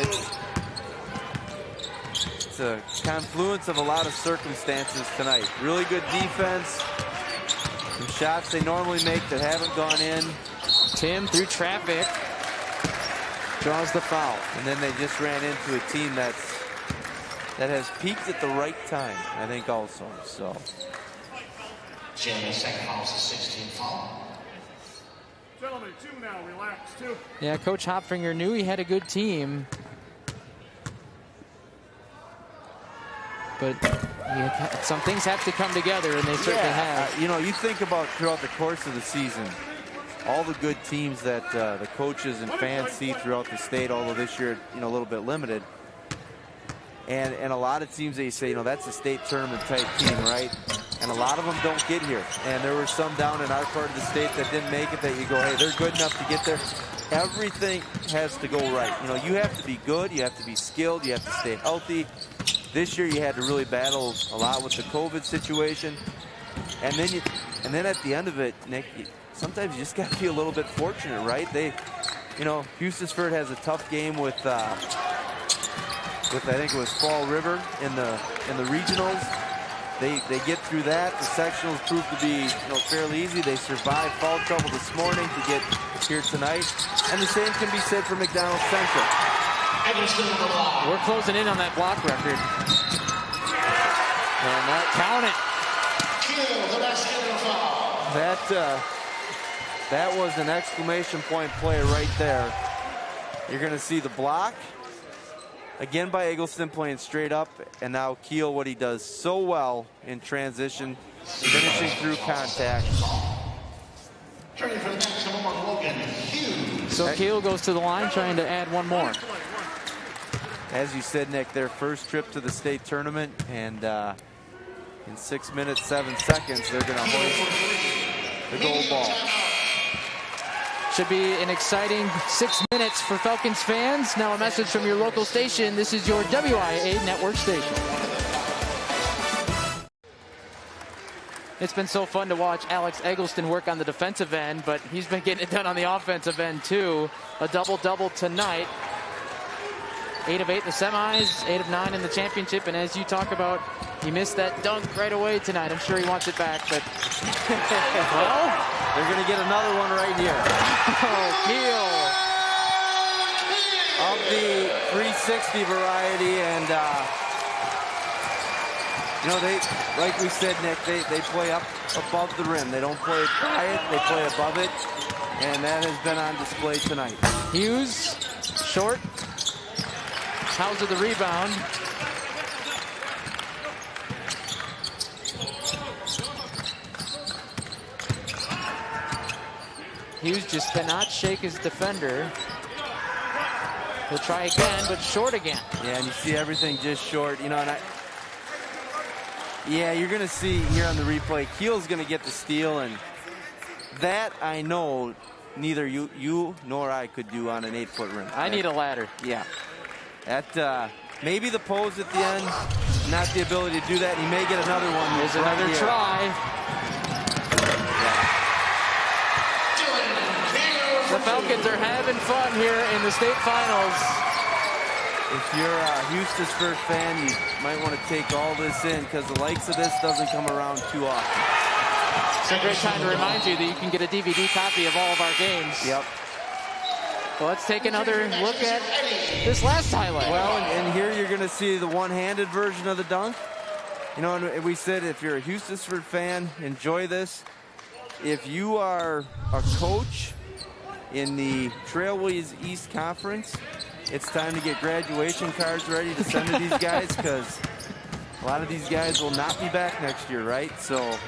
it's a confluence of a lot of circumstances tonight. Really good defense. Some shots they normally make that haven't gone in. Tim through traffic draws the foul. And then they just ran into a team that has peaked at the right time, I think, also. So. Jamie's second foul is a 16th foul. Gentlemen, 2 now, relax, 2. Yeah, Coach Hopfinger knew he had a good team. But some things have to come together, and they certainly have. You think about throughout the course of the season, all the good teams that the coaches and fans see throughout the state, although this year, a little bit limited. And a lot of teams, they say, that's a state tournament type team, right? And a lot of them don't get here. And there were some down in our part of the state that didn't make it that you go, hey, they're good enough to get there. Everything has to go right. You have to be good, you have to be skilled, you have to stay healthy. This year you had to really battle a lot with the COVID situation. And then at the end of it, Nick, sometimes you just got to be a little bit fortunate, right? Hustisford has a tough game with I think it was Fall River in the regionals. They get through that. The sectionals proved to be fairly easy. They survived foul trouble this morning to get here tonight. And the same can be said for McDonell Central. We're closing in on that block record. And that count it. That was an exclamation point play right there. You're going to see the block. Again by Eggleston playing straight up, and now Keel, what he does so well in transition, finishing through contact. So Keel goes to the line trying to add one more. As you said, Nick, their first trip to the state tournament, and in 6 minutes, 7 seconds, they're going to hoist the gold ball. Should be an exciting 6 minutes for Falcons fans. Now a message from your local station. This is your WIA network station. It's been so fun to watch Alex Eggleston work on the defensive end, but he's been getting it done on the offensive end too. A double-double tonight. 8 of 8 in the semis, 8 of 9 in the championship, and as you talk about, he missed that dunk right away tonight. I'm sure he wants it back, but well, they're going to get another one right here. Oh, Keel. Of the 360 variety, and you know, they, like we said, Nick, they play up above the rim. They don't play by it, they play above it, and that has been on display tonight. Hughes, short. Hauser the rebound. Hughes just cannot shake his defender. He'll try again, but short again. Yeah, and you see everything just short. You know, and yeah, you're going to see here on the replay, Keel's going to get the steal, and that I know neither you nor I could do on an 8-foot rim. I need a ladder. Yeah. That maybe the pose at the end, not the ability to do that. He may get another one. There's another try. Yeah. The Falcons are having fun here in the state finals. If you're a Hustisford fan, you might want to take all this in, because the likes of this doesn't come around too often. It's a great time to remind you that you can get a DVD copy of all of our games. Yep. Well, let's take another look at this last highlight. Well, and here you're going to see the one-handed version of the dunk. You know, and we said if you're a Hustisford fan, enjoy this. If you are a coach in the Trailways East Conference, it's time to get graduation cards ready to send to these guys, because a lot of these guys will not be back next year, right? So,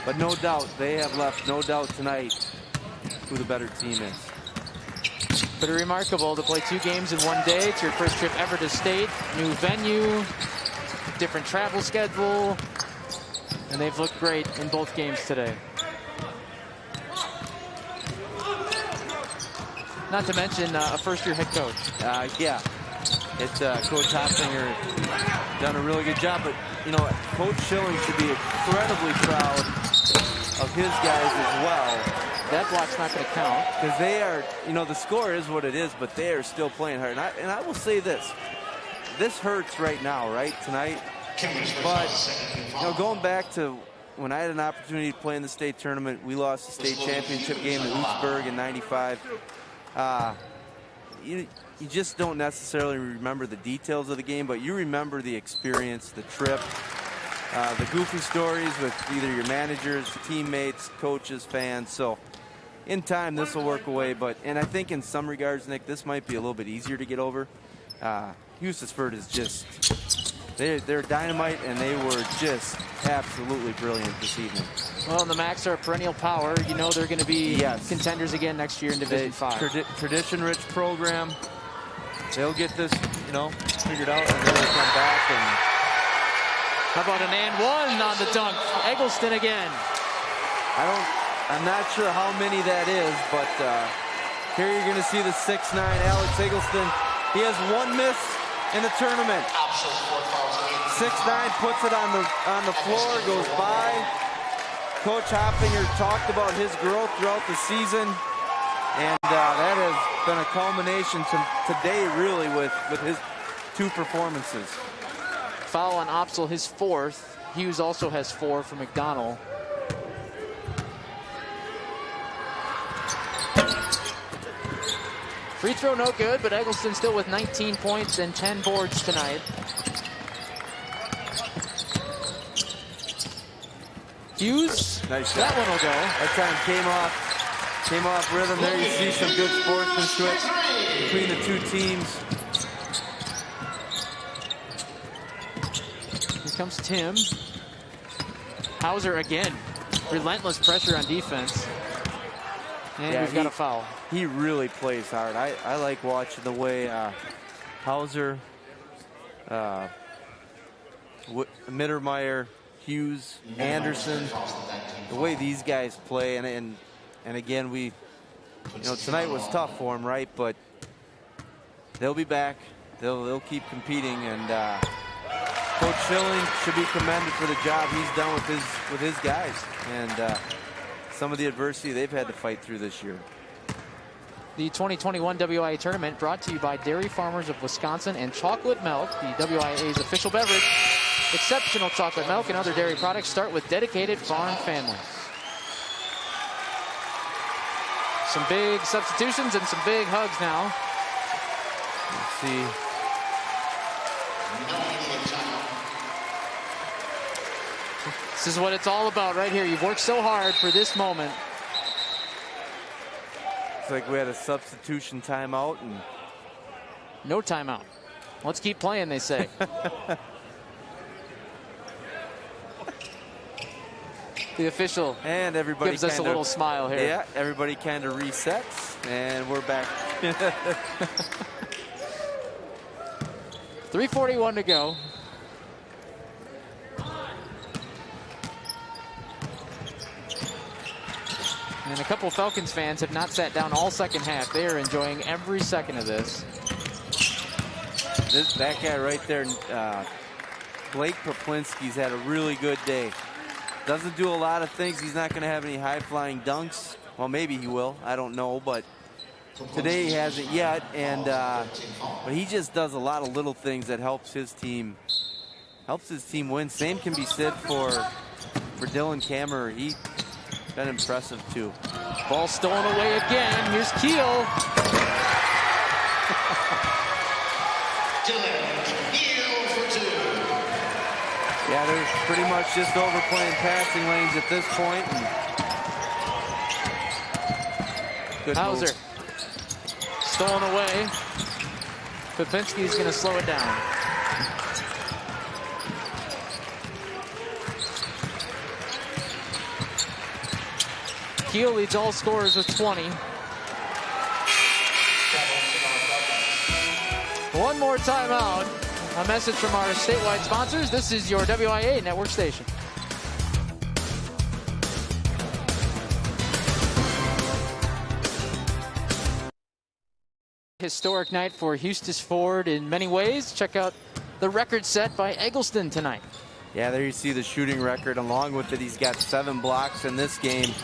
but no doubt, they have left no doubt tonight who the better team is. Pretty remarkable to play 2 games in one day. It's your first trip ever to state, new venue, different travel schedule, and they've looked great in both games today. Not to mention a first-year head coach. Yeah, it's Coach Hopfinger done a really good job, but you know, Coach Schilling should be incredibly proud of his guys as well. That block's not going to count. Because they are, you know, the score is what it is, but they are still playing hard. And I will say this. This hurts right now, right, tonight. But, you know, going back to when I had an opportunity to play in the state tournament, we lost the state championship game in Oostburg in '95. You just don't necessarily remember the details of the game, but you remember the experience, the trip, the goofy stories with either your managers, teammates, coaches, fans. So in time, this will work away. And I think in some regards, Nick, this might be a little bit easier to get over. Hustisford is just, they're dynamite, and they were just absolutely brilliant this evening. Well, and the Macs are a perennial power. You know they're going to be contenders again next year in Division 5. Tradition-rich program. They'll get this, you know, figured out, and then they'll come back. And how about an and one on the dunk? Eggleston again. I'm not sure how many that is, but here you're going to see the 6'9" Alex Eggleston. He has 1 miss in the tournament. 6'9", puts it on the floor, goes by. Coach Hopfinger talked about his growth throughout the season, and that has been a culmination today, really, with his 2 performances. Foul on Opsel, his 4th. Hughes also has 4 for McDonnell. Free throw no good, but Eggleston still with 19 points and 10 boards tonight. Hughes, nice shot. That one will go. That time came off rhythm there. You see some good sportsmanship between the 2 teams. Here comes Tim. Hauser again. Relentless pressure on defense. And we've got a foul. He really plays hard. I like watching the way Hauser, Mittermeier, Hughes, Anderson, the way these guys play, and again, tonight was tough for them, right? But they'll be back. They'll keep competing, and Coach Schilling should be commended for the job he's done with his guys, and some of the adversity they've had to fight through this year. The 2021 WIA tournament brought to you by Dairy Farmers of Wisconsin and Chocolate Milk, the WIA's official beverage. Exceptional chocolate milk and other dairy products start with dedicated farm families. Some big substitutions and some big hugs now. Let's see. This is what it's all about right here. You've worked so hard for this moment. Looks like we had a substitution timeout and no timeout. Let's keep playing, they say. The official and everybody gives us a little smile here. Yeah, everybody kind of resets, and we're back. 3:41 to go. And a couple Falcons fans have not sat down all second half. They are enjoying every second of this. That guy right there, Blake Poplinski's had a really good day. Doesn't do a lot of things. He's not going to have any high-flying dunks. Well, maybe he will. I don't know, but today he hasn't yet. And but he just does a lot of little things that helps his team win. Same can be said for Dylan Kammerer. He's been impressive too. Ball stolen away again. Here's Keel. Yeah, they're pretty much just overplaying passing lanes at this point. Good Hauser. move. Stolen away. Popinski's going to slow it down. Keel leads all scorers with 20. One more timeout. A message from our statewide sponsors. This is your WIA network station. Historic night for Hustisford in many ways. Check out the record set by Eggleston tonight. Yeah, there you see the shooting record. Along with it, he's got 7 blocks in this game.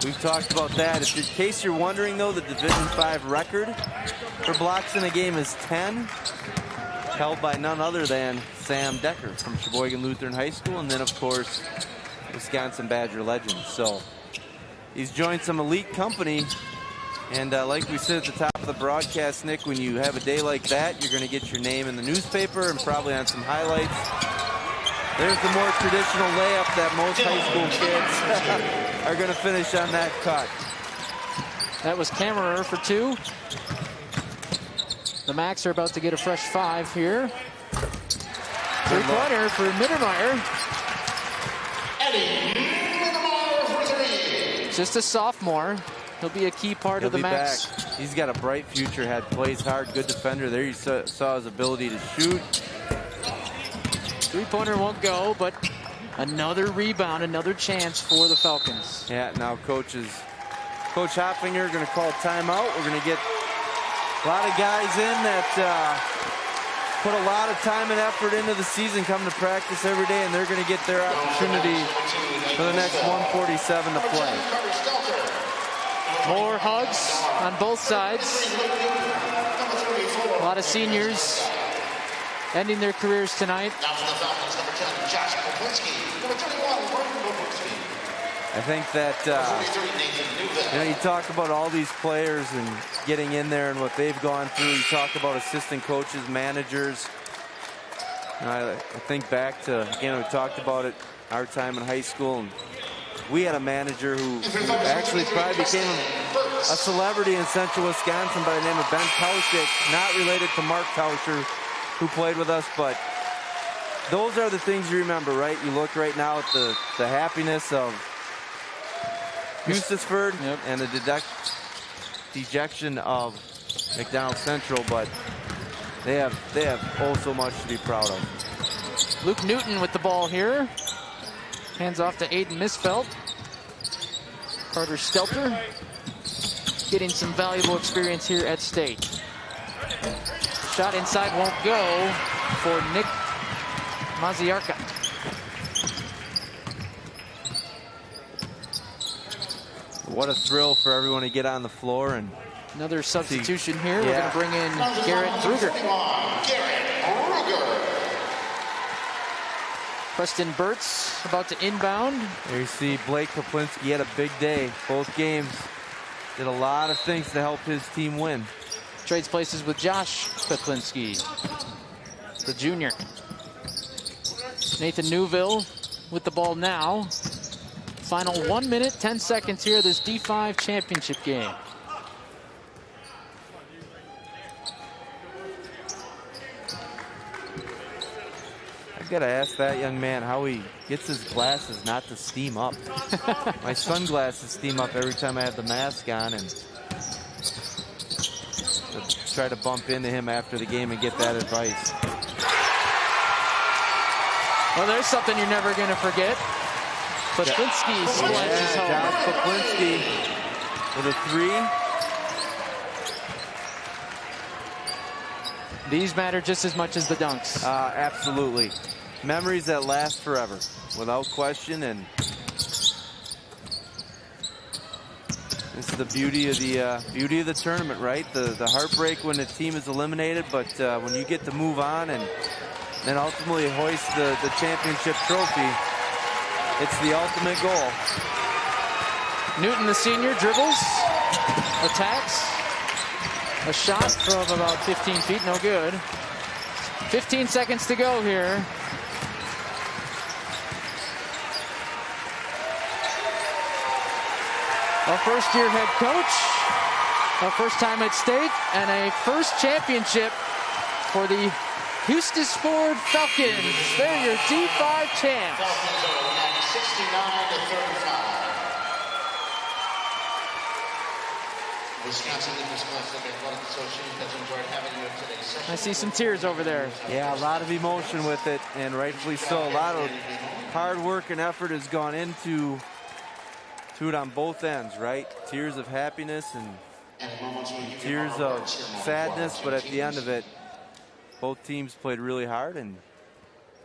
We've talked about that. In case you're wondering, though, the Division V record for blocks in a game is 10. Held by none other than Sam Decker from Sheboygan Lutheran High School, and then, of course, Wisconsin Badger legend. So he's joined some elite company. And like we said at the top of the broadcast, Nick, when you have a day like that, you're going to get your name in the newspaper and probably on some highlights. There's the more traditional layup that most high school kids are going to finish on that cut. That was Kammerer for 2. The Macs are about to get a fresh 5 here. Three-pointer for Mittermeier. Just a sophomore. He'll be a key part of the Macs. Back. He's got a bright future ahead. Plays hard, good defender. There you saw his ability to shoot. Three-pointer won't go, but another rebound, another chance for the Falcons. Yeah, now Coach Hopfinger going to call timeout. We're going to get a lot of guys in that put a lot of time and effort into the season, come to practice every day, and they're going to get their opportunity for the next 147 to play. More hugs on both sides. A lot of seniors ending their careers tonight. I think that, you talk about all these players and getting in there and what they've gone through. You talk about assistant coaches, managers. I think back to, again, we talked about it our time in high school. And we had a manager who actually probably became a celebrity in central Wisconsin by the name of Ben Tauschik, not related to Mark Tauscher, who played with us, but those are the things you remember, right? You look right now at the happiness of Hustisford and the dejection of McDonell Central, but They have oh so much to be proud of. Luke Newton with the ball here. Hands off to Aiden Misfelt. Carter Stelter getting some valuable experience here at State. Shot inside won't go for Nick Maziarka. What a thrill for everyone to get on the floor. And another substitution here. Yeah. We're going to bring in Garrett Ruger. Preston Burtz about to inbound. There you see Blake Poplinski had a big day. Both games did a lot of things to help his team win. Trades places with Josh Poplinski, the junior. Nathan Newville with the ball now. Final 1 minute, 10 seconds here, this D5 championship game. I've got to ask that young man how he gets his glasses not to steam up. My sunglasses steam up every time I have the mask on, and try to bump into him after the game and get that advice. Well, there's something you're never going to forget. Poplinski splashes home. Josh Poplinski with a three. These matter just as much as the dunks. Absolutely. Memories that last forever, without question. And this is the beauty of the tournament, right? The heartbreak when the team is eliminated, but when you get to move on and then ultimately hoist the championship trophy, it's the ultimate goal. Newton, the senior, dribbles, attacks. A shot from about 15 feet, no good. 15 seconds to go here. Our first-year head coach, our first time at State, and a first championship for the Hustisford Falcons. They're your D5 champs. Falcons are winning 69-35. Wisconsin Athletic Association has enjoyed having you at today's session. I see some tears over there. Yeah, a lot of emotion with it, and rightfully so. A lot of hard work and effort has gone into it on both ends, right? Tears of happiness and tears of sadness, but at the end of it, both teams played really hard, and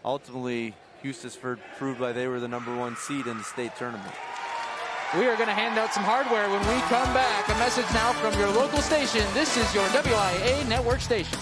ultimately Hustisford proved why they were the #1 seed in the state tournament. We are going to hand out some hardware when we come back. A message now from your local station. This is your WIA network station.